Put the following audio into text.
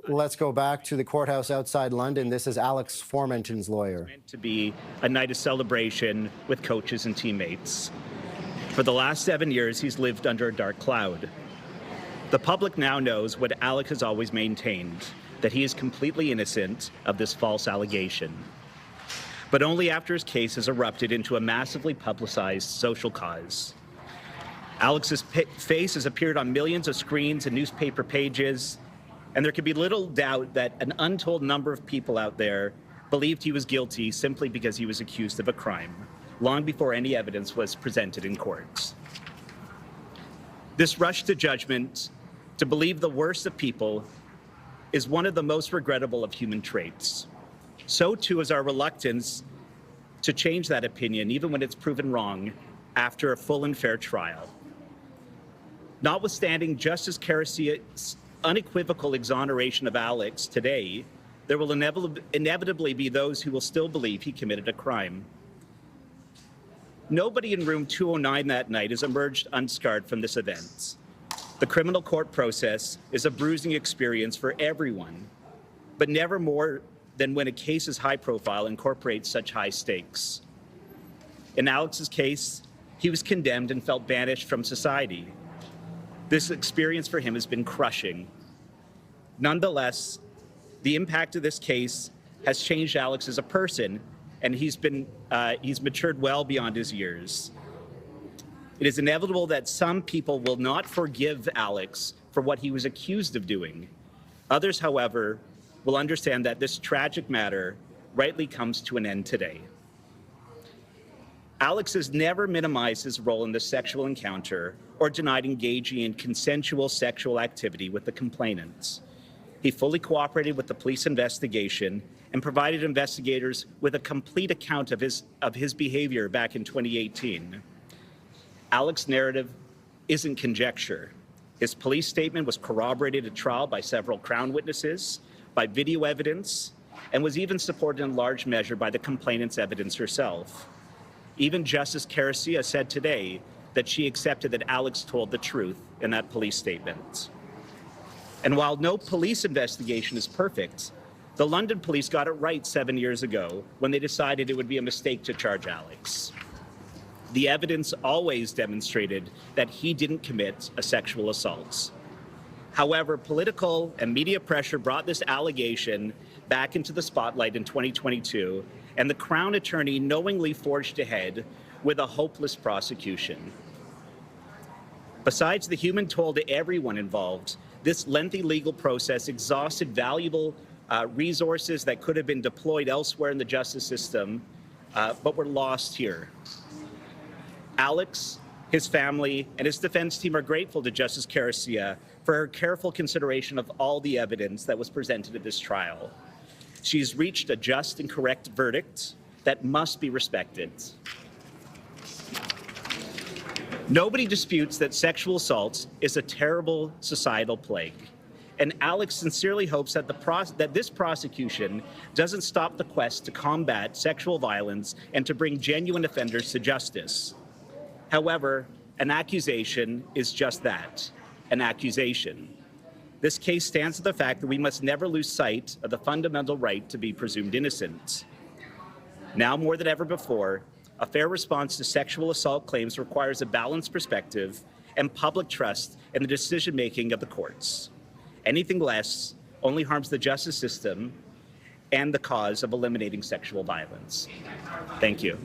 Let's go back to the courthouse outside London. This is Alex Formenton's lawyer. It's meant to be a night of celebration with coaches and teammates. For the last 7 years, he's lived under a dark cloud. The public now knows what Alex has always maintained, that he is completely innocent of this false allegation. But only after his case has erupted into a massively publicized social cause. Alex's face has appeared on millions of screens and newspaper pages, and there can be little doubt that an untold number of people out there believed he was guilty simply because he was accused of a crime, long before any evidence was presented in court. This rush to judgment, to believe the worst of people, is one of the most regrettable of human traits. So too is our reluctance to change that opinion, even when it's proven wrong, after a full and fair trial. Notwithstanding Justice Caricia's unequivocal exoneration of Alex today, there will inevitably be those who will still believe he committed a crime. Nobody in room 209 that night has emerged unscarred from this event. The criminal court process is a bruising experience for everyone, but never more than when a case is high profile incorporates such high stakes. In Alex's case, he was condemned and felt banished from society. This experience for him has been crushing. Nonetheless, the impact of this case has changed Alex as a person, and he's matured well beyond his years. It is inevitable that some people will not forgive Alex for what he was accused of doing. Others, however, will understand that this tragic matter rightly comes to an end today. Alex has never minimized his role in the sexual encounter or denied engaging in consensual sexual activity with the complainants. He fully cooperated with the police investigation and provided investigators with a complete account of his behavior back in 2018. Alex's narrative isn't conjecture. His police statement was corroborated at trial by several Crown witnesses, by video evidence, and was even supported in large measure by the complainant's evidence herself. Even Justice Caricia said today that she accepted that Alex told the truth in that police statement. And while no police investigation is perfect, the London police got it right 7 years ago when they decided it would be a mistake to charge Alex. The evidence always demonstrated that he didn't commit a sexual assault. However, political and media pressure brought this allegation back into the spotlight in 2022, and the Crown attorney knowingly forged ahead with a hopeless prosecution. Besides the human toll to everyone involved, this lengthy legal process exhausted valuable resources that could have been deployed elsewhere in the justice system, but were lost here. Alex, his family, and his defense team are grateful to Justice Caricia for her careful consideration of all the evidence that was presented at this trial. She's reached a just and correct verdict that must be respected. Nobody disputes that sexual assault is a terrible societal plague, and Alex sincerely hopes that this prosecution doesn't stop the quest to combat sexual violence and to bring genuine offenders to justice. However, an accusation is just that, an accusation. This case stands to the fact that we must never lose sight of the fundamental right to be presumed innocent. Now more than ever before, a fair response to sexual assault claims requires a balanced perspective and public trust in the decision-making of the courts. Anything less only harms the justice system and the cause of eliminating sexual violence. Thank you.